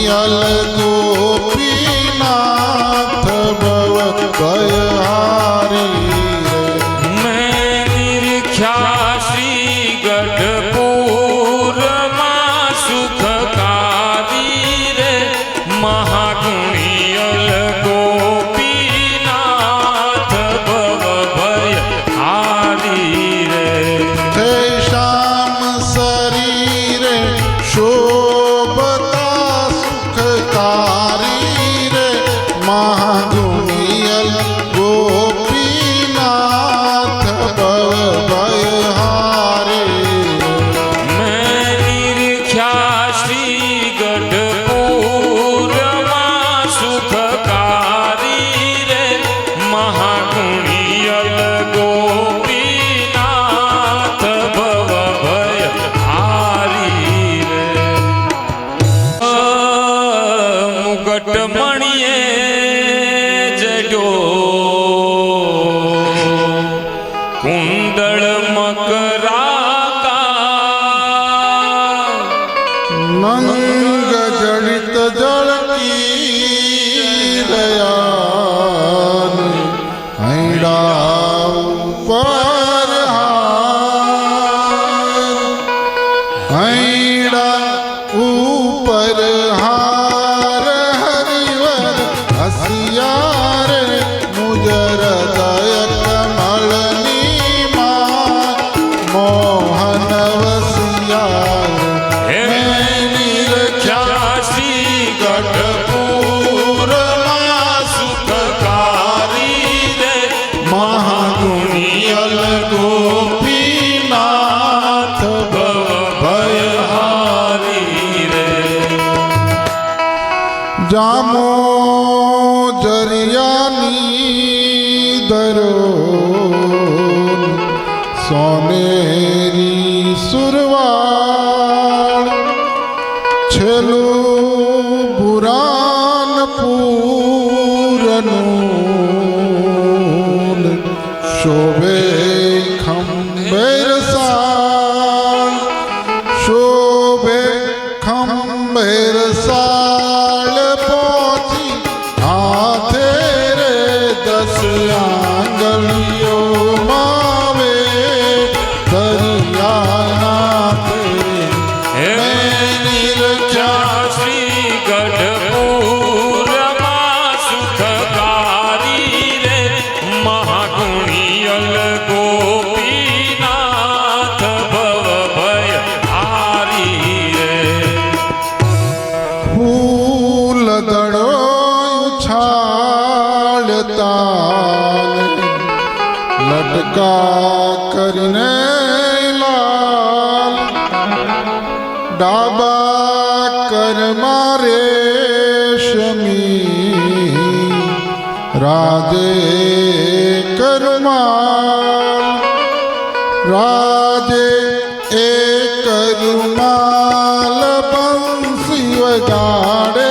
ગુણિયલ ગોપીનાથ ભવ ભયહારી રે મેં નિરખ્યા શ્રી ગઢપુરમાં સુખકારી રે મહાગુણિયલ ગોપીનાથ ભવ ભયહારી રે તે શ્યામ શરીરે શોભતા સુખકારી રે મહાગુણિયલ ગોપીનાથ ભવ ભયહારી મેં નિરખ્યા શ્રી ગઢપુરમાં સુખકારી રે મહાગુણિયલ ગોપીનાથ ભવ ભયહારી રે મુગટ મણીએ જડ્યો કુંડળ મકરાકા નંગ જડિત જળકી રહ્યા હૈડા ઉપર હૈડા ઉપર હાર હરિવર હસિયાર મુજર દય કમળની માં મોહન વસિયાર હે નિરખ્યા શ્રી ગઢપુરમાં સુખકારી રે મહાગુણિયલ ગોપીનાથ ભવ ભયહારી રે જામો જરિયાની દરો સોનેરી સુરવાળ છેલ્લું પુરાનપુરનું શોભે ખંભેર સાળ શોભે ખંભેર સાળ પહોંચી હાથે રે દસ આંગળીઓ માવે દરિયાના હે નિરખ્યા શ્રી ગઢપુરમાં સુખકારી રે મહાગુણિયલ ગોપીનાથ ભવ ભયહારી રે ફૂલ દડો ઉછાળતા લટકા કરીને લાલ ડાબા કર મારે શમી રાજે કરુમાલ રાજે એ કરુમાલ બંસી વગાડે